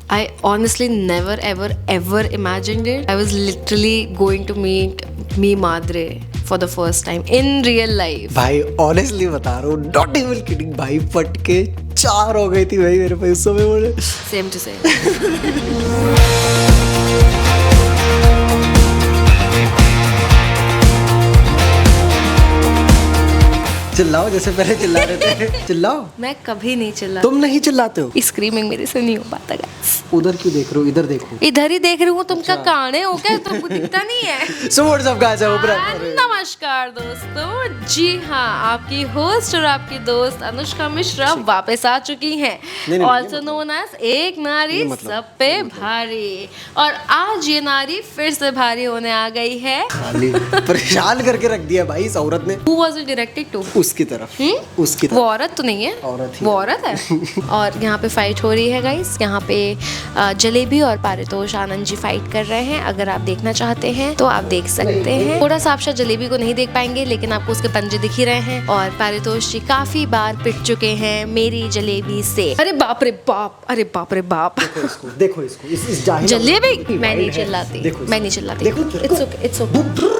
I honestly never ever imagined it. I was literally going to meet me Madre for the first time in real life. भाई honestly बता रहा हूँ, not even kidding भाई, फट के 4 हो गई थी भाई मेरे पे उस समय बोले। Same to same. चिल्लाओ जैसे पहले चिल्ला रहे थे, चिल्लाओ। मैं कभी नहीं चिल्ला। तुम नहीं चिल्लाते हो। स्क्रीमिंग मेरे से नहीं हो पाता guys. उधर क्यों देख रहे हो, इधर देखो। इधर ही देख रही हूँ, तुम क्या काने हो क्या, तुमको दिखता नहीं है? So what's up guys, नमस्कार दोस्तों, जी हाँ, आपकी होस्ट और आपकी दोस्त अनुष्का मिश्रा वापस आ चुकी हैं, ऑल्सो नोन एज एक नारी सब पे भारी। और आज ये नारी फिर से भारी होने आ गई है। परेशान करके रख दिया भाई इस औरत ने। Who was it directed to? उसकी तरफ, उसकी तरफ। वो औरत तो नहीं है, औरत ही वो औरत है। और यहाँ पे फाइट हो रही है गाइस, यहाँ पे जलेबी और पारितोष आनंद जी फाइट कर रहे हैं। अगर आप देखना चाहते हैं तो आप देख सकते हैं। थोड़ा सा आप शायद जलेबी को नहीं देख पाएंगे, लेकिन आपको उसके पंजे दिख ही रहे हैं। और पारितोष जी काफी बार पिट चुके हैं मेरी जलेबी से। अरे बाप रे बाप, अरे बाप रे बाप। देखो इसको, इस जाहिल जलेबी मैं नहीं चिल्लाती, मैं नहीं चिल्लाती। It's okay, it's okay,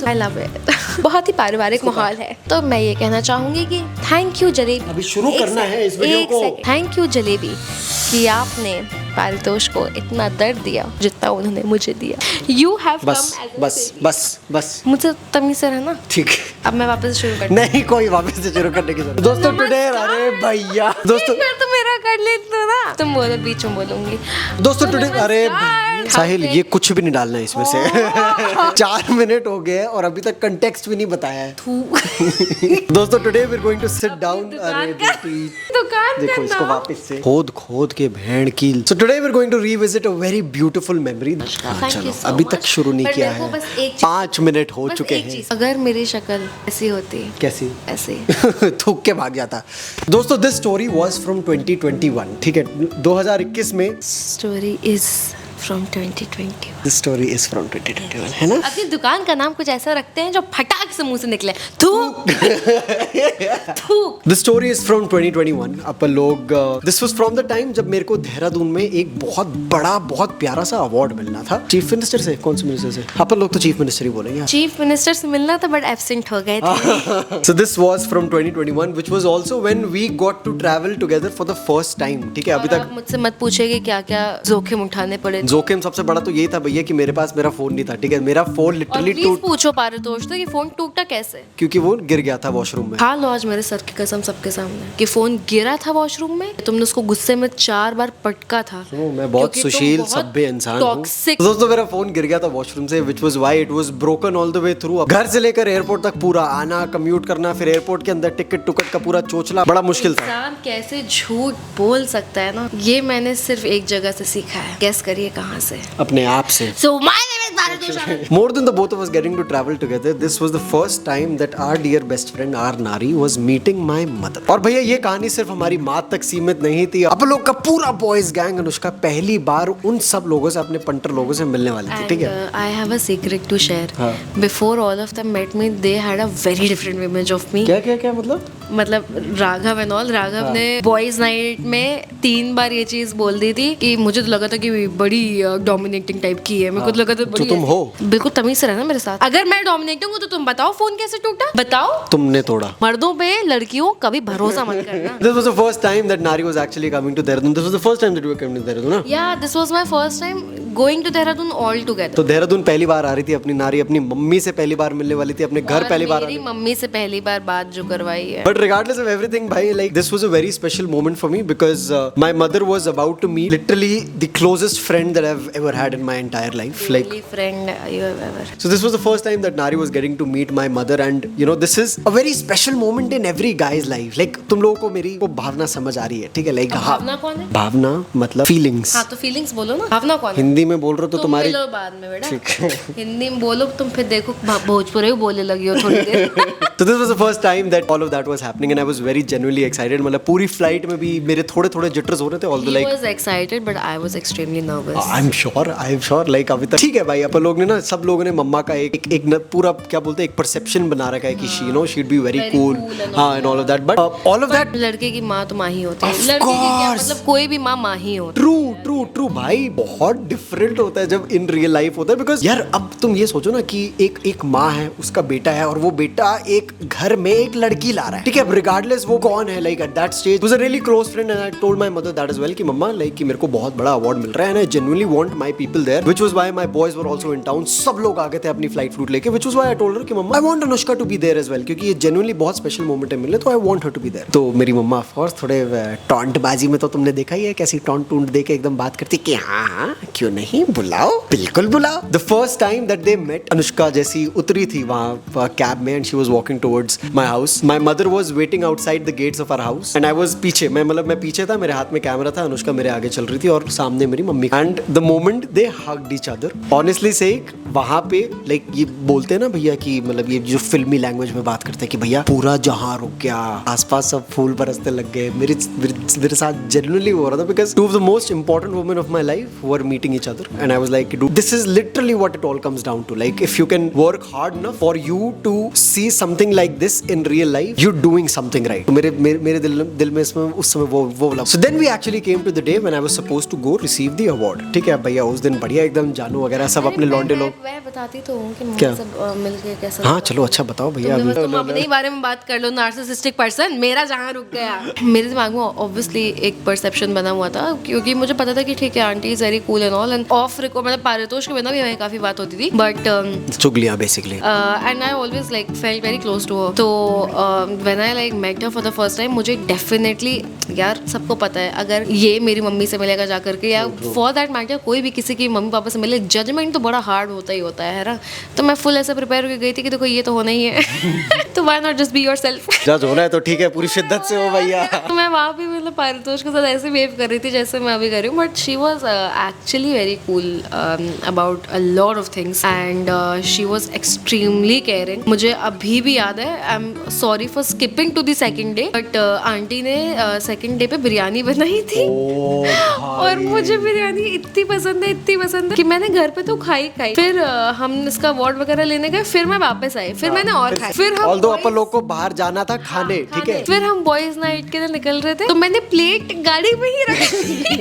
I love it. बहुत ही पारिवारिक माहौल है। तो मैं ये कहना चाहूंगी कि थैंक यू जलेबी। अभी शुरू करना है इस वीडियो को। थैंक यू जलेबी कि आपने पारितोष को इतना दर्द दिया जितना उन्होंने मुझे दिया। यू हैव बस बस बस बस मुझे तमीज से रहना। ठीक। अब मैं वापस शुरू करती नहीं, कोई वापस से शुरू करने की जरूरत। दोस्तों टुडे, अरे भैया दोस्तों, तो मेरा कर ले ना, तुम बोलो, बीच में बोलूंगी। दोस्तों टुडे, अरे साहिल ये कुछ भी नहीं डालना है इसमें से। 4 मिनट हो गए और अभी तक कंटेक्स्ट भी नहीं बताया है। दोस्तों today we are going to sit down. अरे दुकान देखो इसको वापस से खोद खोद के भेड़ की। So today we are going to revisit a very beautiful memory. चलो अभी तक शुरू नहीं किया है, 5 मिनट हो चुके हैं। अगर मेरी शक्ल ऐसी होती, कैसी, ऐसे थूक के भाग जाता। दोस्तों दिस स्टोरी वाज फ्रॉम 2021, ठीक है, 2021 में। Story is from 2021। This story is from 2021, है ना। अपनी दुकान का नाम कुछ ऐसा रखते हैं जो फटाक से मुंह से निकले, थूक थूक। This story is from 2021। अपन लोग, this was from the time जब मेरे को देहरादून में एक बहुत बड़ा, बहुत प्यारा सा अवार्ड मिलना था। चीफ मिनिस्टर से, कौन से मिनिस्टर से? अपन लोग तो चीफ मिनिस्टर ही बोलेंगे। चीफ मिनिस्टर से मिलना था बट एब्सेंट हो गए थे। So this was from 2021, which was also when we got to travel together for the first time, ठीक है। अभी तक मुझसे मत पूछेगे क्या क्या जोखिम उठाने पड़े। जोखिम सबसे बड़ा तो ये था भैया कि मेरे पास मेरा फोन नहीं था, ठीक है। मेरा फोन लिटरली प्लीज पूछो पारितोष तो कि फोन टूटा कैसे, क्योंकि वो गिर गया था वॉशरूम में। खा लो आज मेरे सर की कसम सबके सामने कि फोन गिरा था वॉशरूम में। तुमने उसको गुस्से में 4 बार पटका था। मैं बहुत सुशील सभ्य इंसान हूँ। दोस्तों मेरा फोन गिर गया था वॉशरूम से, which was why it was broken all the way through। घर से लेकर एयरपोर्ट तक पूरा आना, कम्यूट करना, फिर एयरपोर्ट के अंदर टिकट टुकट का पूरा चोचला, बड़ा मुश्किल था। इंसान कैसे झूठ बोल सकता है ना, ये मैंने सिर्फ एक जगह से सीखा है। गेस करिए कहाँ से? अपने आप से। So my name is Parithosh Anand. More than the both of us getting to travel together, this was the first time that our dear best friend our Nari was meeting my mother. और भैया ये कहानी सिर्फ हमारी माँ तक सीमित नहीं थी। आप लोग का पूरा बॉयज गैंग अनुष्का पहली बार उन सब लोगों से, अपने पंटर लोगों से मिलने वाली थी, ठीक है। I have a secret to share. Before all of them met me, they had a very different image of me. क्या क्या क्या मतलब राघव एंड ऑल। राघव ने बॉयज नाइट में 3 बार ये चीज बोल दी थी कि मुझे तो लगा था कि बड़ी डोमिनेटिंग टाइप की है। मेरे को लगा था बड़ी, तुम हो बिल्कुल तमीज से रहना मेरे साथ। अगर मैं डोमिनेटिंग हूँ तो तुम बताओ फोन कैसे टूटा, बताओ। तुमने तोड़ा। मर्दों पे लड़कियों कभी भरोसा मत करना। This was the first time that Nari was actually coming to Dehradun. This was the first time that you were coming to Dehradun, ना? Yeah, this was my first time going to Dehradun all together. तो देहरादून पहली बार आ रही थी अपनी नारी, अपनी mummy से पहली बार मिलने वाली थी, अपने घर पहली बार। मेरी मम्मी से पहली बार बात जो करवाई है। But regardless of everything, bhai, like this was a very special moment for me because my mother was about to meet literally the closest friend that I've ever had in my entire life. The like only friend you have ever. So this was the first time that Nari was getting to meet my mother, and you know this is a very special moment in every guy's life. Like तुम लोगों को मेरी वो भावना समझ आ रही है, ठीक है। Like भावना कौन है? भावना मतलब feelings. हाँ तो feelings बोलो ना। भावना कौन है? हिंदी में बोल रहे हो तो तुम्हारी मिलो बाद में बेटा। हिंदी में बोलो तुम, फिर देखो भोजपुरी बोलने लगी हो थोड़ी देर। So this was the first time that all of that was happening and I was very genuinely excited. मतलब पूरी फ्लाइट में भी मेरे थोड़े थोड़े jitters हो रहे थे, although He like was excited but I was extremely nervous. I'm sure like अभी तक ठीक है भाई, अपन लोग ने ना, सब लोगों ने मम्मा का एक न, पूरा क्या बोलते हैं, एक परसेप्शन बना रखा है कि she know should be very cool, हाँ, and all of that, but all of that, लड़के की माँ तो माँ ही होती है, लड़के की क्या मतलब, कोई भी माँ माँ ही होती है। ट्रू ट्रू ट्रू भाई, बहुत डिफरेंट होता है जब इन रियल लाइफ होता है। बिकॉज यार अब तुम ये सोचो ना कि एक माँ है, उसका बेटा है, और वो बेटा एक घर में एक लड़की ला रहा है, ठीक है, रिगार्डलेस वो कौन है, like at that stage was a really close friend, and I told my mother that as well कि मम्मा लाइक कि मेरे को बहुत बड़ा अवार्ड मिल रहा है, and I genuinely want my people there, which was why my boys were also in town, सब लोग आ गए थे अपनी फ्लाइट फ्लूट लेके, which was why I told her कि mama I want Anushka to be there as well, क्योंकि ये जेन्युइनली बहुत स्पेशल मोमेंट है मिले, तो I want her to be there. तो मेरी मम्मा ऑफ कोर्स थोड़े टॉन्ट बाजी में, तो तुमने देखा ही है कैसी टॉन्ट टूंट दे के एकदम बात करती कि हाँ क्यों नहीं, बुलाओ, बिल्कुल बुलाओ। The first time that they met, Anushka जैसी उतरी थी वहाँ कैब में, and she was walking towards my house, my mother was waiting outside the gates of our house, and I was पीछे, मैं पीछे था, मेरे हाथ में कैमरा था, अनुष्का मेरे आगे चल रही थी और सामने मेरी mummy, and the moment they hugged each other, honestly से वहाँ पे लाइक ये बोलते हैं ना भैया कि मतलब ये जो फिल्मी लैंग्वेज में बात करते हैं कि भैया पूरा जहां रुक गया, आसपास सब फूल बरसने लग गए, मेरे साथ जेन्युइनली हो रहा था, because two of the most important women of my life were meeting each other, and I was like do this is literally what it all comes down to, like if you can work hard enough for you to see something like this in real life, you doing something right. तो मेरे दिल में इसमें उस समय वो लगा। So then we actually came to the day when I was supposed to go receive the award, ठीक है भैया, उस दिन बढ़िया एकदम जानू वगैरह सब अपने लौंडे लोग, मैं बताती तो हूँ कि क्या? सब मिलके कैसा, हाँ चलो अच्छा बताओ भैया, तुम अपने ही बारे में बात कर लो, नार्सिसिस्टिक पर्सन, मेरा जहाँ रुक गया। मेरे दिमाग में ऑब्वियसली एक परसेप्शन बना हुआ था, क्योंकि मुझे पता था कि ठीक है aunty is very cool and all, end of record मतलब पारितोष के बिना भी हमें काफी बात होती थी, बट चुगलियां basically, and I always like felt very close to her. तो when I like met her for the first time, मुझे डेफिनेटली, यार सबको पता है अगर ये मेरी मम्मी से मिलेगा जा करके, या फॉर दैट मैटर कोई भी किसी की मम्मी पापा से मिले, जजमेंट तो बड़ा हार्ड होता ही होता है ना। तो मैं फुल ऐसे प्रिपेयर होकर गई थी कि देखो ये तो होना ही है तो why not just be yourself, जज होना है तो ठीक है, पूरी शिद्दत से हो भैया। तो मैं वहाँ भी मतलब पारितोष के साथ ऐसे वेव कर रही थी जैसे मैं अभी कर रही हूँ, but she was actually very cool about a lot of things, and she was extremely caring. मुझे अभी भी याद है, I am sorry for skipping to the second day, but aunty ने सेकंड डे पे बिरयानी बनाई थी और मुझे बिरयानी इतनी पसंद है कि मैंने घर पे तो खाई, फिर हम इसका अवार्ड वगैरह लेने गए, फिर मैं वापस आई, फिर मैंने और खाई, फिर हम ऑल्दो अपन लोग को बाहर जाना था खाने, ठीक है, फिर हम बॉयज नाइट के लिए निकल रहे थे, तो मैंने प्लेट गाड़ी में ही रखी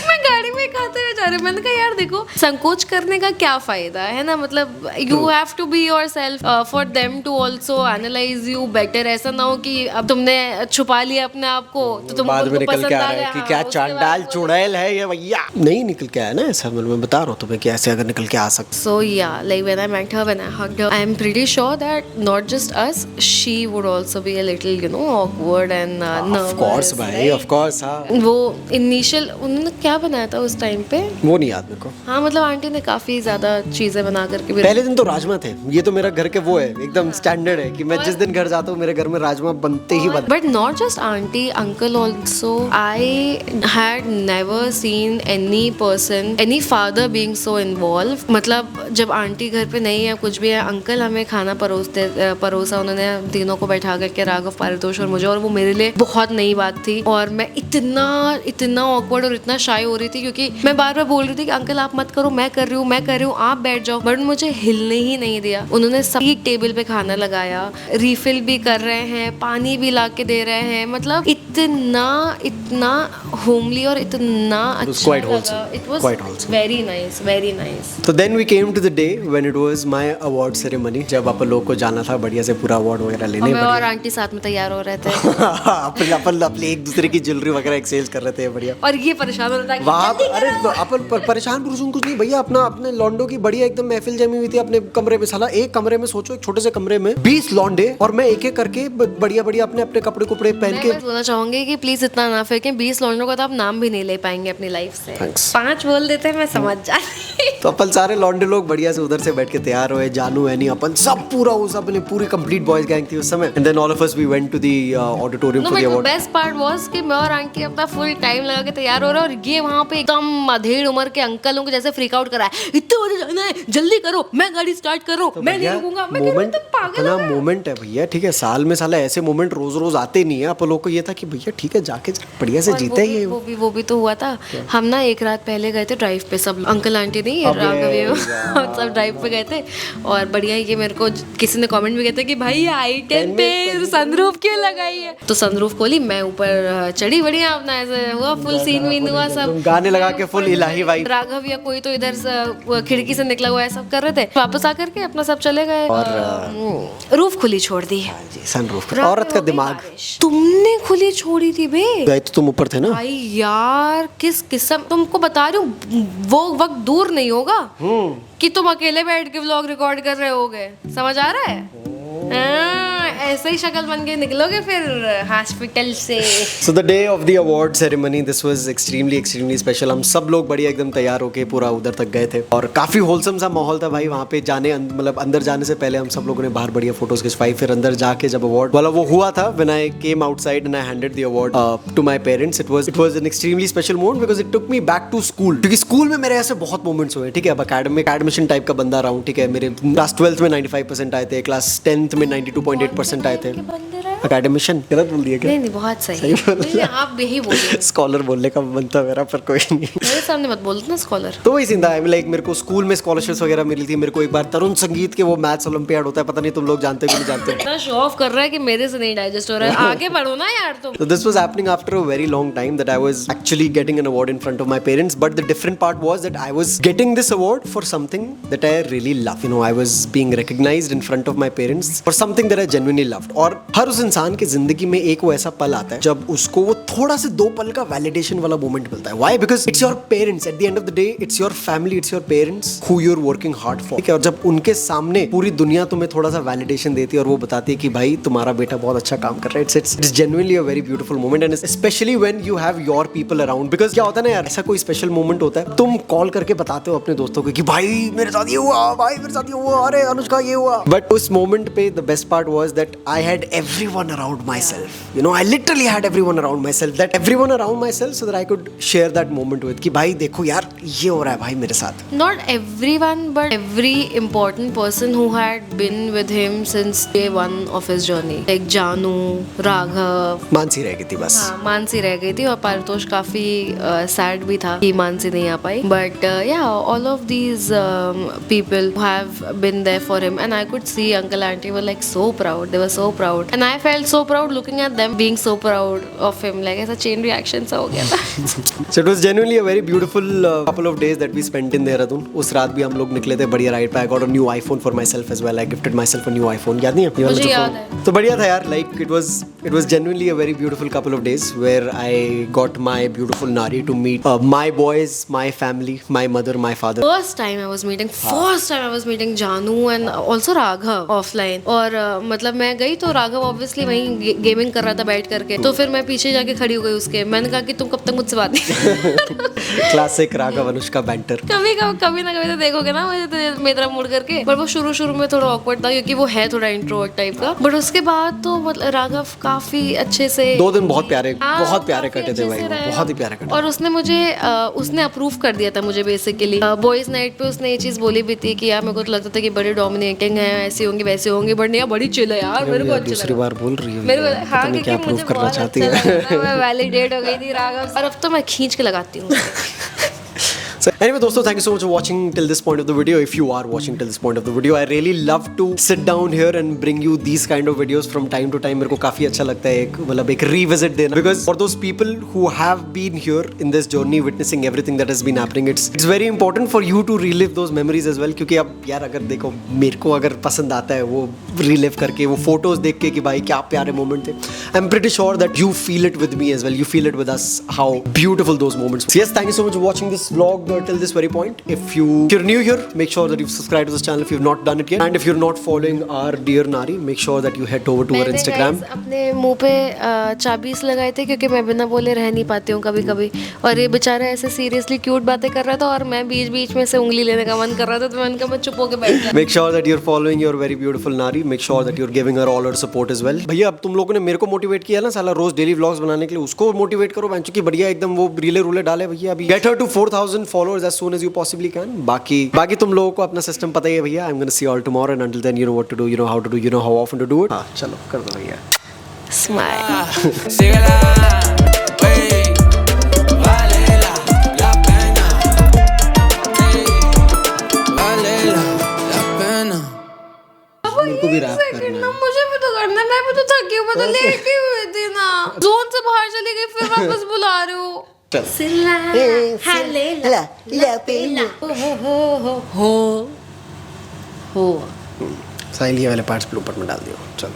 मैं गाड़ी में खाते हुए जा रही, मैंने कहा यार देखो संकोच करने का क्या फायदा है ना, मतलब you have to be yourself for them to also analyse you better. ऐसा ना हो कि अब तुमने छुपा लिया अपने आप को तो तुम बाद में निकल के आ रहा है कि क्या हाँ, चांडाल चुड़ैल है ये भैया, नहीं निकल के आया ना, ऐसा मैं बता रहा हूँ तुम्हें कि ऐसे अगर निकल के आ सकते। So yeah, like when I met her, when I hugged her, I am pretty sure that not just us, she would also be a little, you know, awkward and nervous. Of course भाई, of course, हाँ। वो initial उन्होंने क्या बनाया था उस time पे, वो नहीं याद मेरे को। हाँ मतलब आंटी ने काफी ज्यादा चीजें बना करके भी, पहले दिन तो राजमा थे, ये तो मेरा घर के वो है एकदम स्टैंडर्ड है कि मैं जिस दिन घर जाता हूँ मेरे घर में राजमा बनते ही बनते। But not just aunty, uncle also. I had never seen any person, any father being so involve. मतलब जब आंटी घर पे नहीं है कुछ भी है, अंकल हमें खाना परोसा उन्होंने तीनों को बैठा करके, राघव, पारितोष और मुझे, और वो मेरे लिए बहुत नई बात थी, और मैं इतना ऑकवर्ड और इतना शाय हो रही थी, क्योंकि मैं बार बार बोल रही थी कि अंकल आप मत करो, मैं कर रही हूँ आप बैठ जाओ, बट मुझे हिलने ही नहीं दिया। उन्होंने सभी टेबल पे खाना लगाया, रिफिल भी कर रहे हैं, पानी भी ला के दे रहे हैं, मतलब इतना होमली और इतना अच्छा लगा। It was very nice. तो then we came to the day when it was my award ceremony, जब अपन लोग को जाना था बढ़िया से पूरा अवार्ड वगैरह लेने, और आंटी साथ में तैयार हो रहे थे अपन एक दूसरे की ज्वेलरी वगैरह एक्सचेंज कर रहे थे बढ़िया, और ये परेशान हो रहा था वहाँ अरे अपन परेशान पुरुषों कुछ नहीं भैया, अपने लॉन्डो की बढ़िया एकदम महफिल जमी हुई थी अपने कमरे में। साला एक कमरे में सोचो, एक छोटे से कमरे में 20 लॉन्डे, और मैं एक एक करके बढ़िया अपने कपड़े पहन के। मैं बोलना चाहूंगी कि प्लीज इतना ना फेंकें, 20 लॉन्डो का तो आप नाम भी नहीं ले पाएंगे अपनी लाइफ से। 5 बोल देते हैं, मैं समझ जाती। तो अपन सारे लॉन्डे लोग बढ़िया से उधर से बैठ के तैयार हुए, जानू एनी अपन सब पूरा उस अपने पूरी कंप्लीट बॉयज गैंग थी उस समय, and then all of us we went to the auditorium for the award. Best part was कि मैं और आंटी अपना फुल टाइम लगा के तैयार हो रहा है, और ये वहाँ पे एकदम अधेड़ उम्र के अंकलों को जैसे फ्रीक आउट करा है, इतने बजे जाना है, जल्दी करो, मैं गाड़ी स्टार्ट कर रहा हूँ, मैं नहीं रुकूंगा। मोमेंट है भैया, ठीक है, साल में साला ऐसे मोमेंट रोज आते नहीं है। अपन लोग को ये था कि भैया ठीक है जाके बढ़िया से जीते ही। वो भी तो हुआ था, हम ना एक रात पहले गए थे ड्राइव पे, सब अंकल आंटी नहीं, फिर राघव हम सब ड्राइव पे गए थे। और बढ़िया ही कि मेरे को किसी ने कमेंट भी कहते कि भाई i10 पे सनरूफ क्यों लगाई है, तो सनरूफ खोली, मैं ऊपर चढ़ी, बढ़िया अपना ऐसे हुआ, फुल सीन वीन हुआ, सब गाने लगा के फुल इलाही वाइब। राघव या कोई तो इधर से खिड़की से निकला हुआ है, सब कर रहे थे। वापस आकर के अपना सब चले गए और रूफ खुली छोड़ दी। सनरूफ, औरत का दिमाग। तुमने खुली छोड़ी थी बे? गए तो तुम ऊपर थे ना भाई यार, किस किस्म, तुमको बता रही हूँ वो वक्त दूर नहीं होगा कि तुम अकेले बैठ के व्लॉग रिकॉर्ड कर रहे होगे, समझ आ रहा है? ऐसे ही शक्ल बन के निकलोगे फिर हॉस्पिटल से। So the day of the award ceremony, this was extremely special। हम सब लोग बढ़िया एकदम तैयार होके पूरा उधर तक गए थे और काफी होलसम सा माहौल था भाई। वहाँ पे जाने मतलब अंदर जाने से पहले हम सब लोगों ने बाहर बढ़िया फोटोज खिंचवाई। फिर अंदर जाके जब अवार्ड वाला वो हुआ था, when I came outside and I handed the award to my parents, it was an extremely special moment because it took me back to school। क्योंकि स्कूल में मेरे ऐसे बहुत मोमेंट्स हुए, ठीक है। अब एकेडमिक एडमिशन टाइप का बंदा रहा हूँ, ठीक है। मेरे क्लास 12th में 95% आए थे, क्लास 10th में 92.8% आए थे। एकेडमिशन गलत बोल दिया क्या? नहीं बहुत सही नहीं, आप यही बोलिए। स्कॉलर बोलने का मन था मेरा, पर कोई नहीं। मेरे सामने मत बोलना स्कॉलर। तो वही सीन था, लाइक मेरे को स्कूल में स्कॉलरशिप्स वगैरह मिली थी। मेरे को एक बार तरुण संगीत के वो मैथ्स ओलंपियाड होता है, पता नहीं तुम लोग जानते हो कि नहीं जानते हो। इतना शो ऑफ कर रहा है कि मेरे से नहीं डाइजेस्ट हो रहा है। आगे बढ़ो ना यार तुम। So this was happening after a very long time that I was actually getting an award in front of my parents, but the different part was that I was getting this award for something that I really love। You know, I was being recognized in front of my parents for something that I genuinely loved। और हर उस इंसान की जिंदगी में एक वो ऐसा पल आता है जब उसको वो थोड़ा से 2 पल का वैलिडेशन वाला मोमेंट मिलता है। Why? Because it's your parents at the end of the day, it's your family, it's your parents who you're working hard for। ठीक है, और जब उनके सामने पूरी दुनिया तुम्हें थोड़ा सा वैलिडेशन देती है और वो बताती है कि भाई तुम्हारा बेटा बहुत अच्छा काम कर रहा है, it's genuinely a very beautiful moment and especially when you have your people around। because क्या होता है ना यार, ऐसा कोई स्पेशल मोमेंट होता है, तुम कॉल करके बताते हो अपने दोस्तों को कि भाई मेरे साथ ये हुआ, भाई मेरे साथ ये हुआ, अरे अनुष्का ये हुआ। बट उस मोमेंट पे the best part was that I had everyone around my self. You know, I literally had everyone around myself, so that I could share that moment with कि भाई देखो यार ये हो रहा है भाई मेरे साथ। Not everyone, but every important person who had been with him since day one of his journey, like जानू, राघव, मानसी रह गई थी बस। हाँ, मानसी रह गई थी और पारितोष काफी सैड भी था कि मानसी नहीं आ पाई। But yeah, all of these people who have been there for him, and I could see uncle auntie were like so proud. They were so proud, and I felt so proud looking at them being so proud of him। Like ऐसा chain reaction सा हो गया था। So it was genuinely a very beautiful couple of days that we spent in Dehradun। उस रात भी हम लोग निकले थे बढ़िया राइड पे। I got a new iPhone for myself as well। I gifted myself a new iPhone। याद नहीं है? मुझे याद है। तो बढ़िया था यार, like it was genuinely a very beautiful couple of days where I got my beautiful Nari to meet my boys, my family, my mother, my father। First time I was meeting जानू and also Raghav offline। और मतलब मैं गई तो Raghav obviously वहीं gaming कर रहा था बैठ करके, तो फिर मैं पीछे जाके खड़ी हो गई उसके। मैंने कहा कि तुम कब तक मुझसे बात नहीं। Classic Raghav Anushka banter. कभी ना कभी तो देखोगे ना मुझे तो मेरी तरफ मुड़ करके। पर वो शुरू में थोड़ा ऑकवर्ड था क्योंकि वो है थोड़ा इंट्रोवर्ट टाइप का। बट उसके बाद तो मतलब राघव काफी अच्छे से 2 दिन बहुत प्यारे कटे थे भाई, बहुत ही प्यारे कटे। और उसने मुझे उसने अप्रूव कर दिया था मुझे बेसिकली। बॉयज नाइट पे उसने ये चीज बोली भी थी कि यार मेरे को तो लगता था कि बड़े डोमिनेटिंग है, ऐसे होंगे वैसे होंगे, बट नहीं बड़ी चिल है यार। मेरे को अच्छा दूसरी बार बोल रही है मेरे को, हाँ, क्या प्रूफ करना चाहती है। मैं वैलिडेट हो गई थी राघव, और अब तो मैं खींच के लगाती हूँ। So anyway दोस्तों, thank you so much for watching till this point of the video। If you are watching till this point of the video, I really love to sit down here and bring you these kind of videos from time to time। मेरे को काफी अच्छा लगता है मतलब एक revisit देना, because for those people who have been here in this journey witnessing everything that has been happening, it's very important for you to relive those memories as well। क्योंकि अब यार अगर देखो, मेरे को अगर पसंद आता है वो relive करके, वो photos देख के कि भाई क्या प्यारे moment थे, I'm pretty sure that you feel it with me as well। You feel it with us, how beautiful those moments। So yes, thank you so much for watching this vlog till this very point। If you're new here, make sure that you've subscribed to this channel if you've not done it yet, and if you're not following our dear Nari, make sure that you head over to her Instagram। अपने मुंह पे चाबीस लगाए थे क्योंकि मैं बिना बोले रह नहीं पाती हूँ कभी कभी, और ये बेचारा ऐसे सीरियसली क्यूट बातें कर रहा था और मैं बीच में से उंगली लेने का मन कर रहा था, तो मैंने कहा मैं चुप होके बैठ गया। Make sure that you're following your very beautiful Nari। Make sure that you're giving her all her support as well। भैया अब तुम लोगों ने मेरे को मोटिवेट किया ना साला रोज डेली व्लॉग्स बनाने के लिए, उसको मोटिवेट करो बहन की बढ़िया एकदम वो रीले डाले भैया अभी। Get her to 4000 followers as soon as you possibly can। बाकी तुम लोगों को अपना सिस्टम पता ही है भैया। I'm gonna see you all tomorrow, and until then you know what to do, you know how to do, you know how often to do it। हाँ चलो कर दो भैया स्माइल। मैं तो थकी हूँ, मैं तो लेटी हुई थी ना, जोन से बाहर चली गई, फिर वापस बुला रहे हो। सिला हलेला लपेला हो साहिल ये वाले पार्ट्स ब्लूपर में डाल दियो। चलो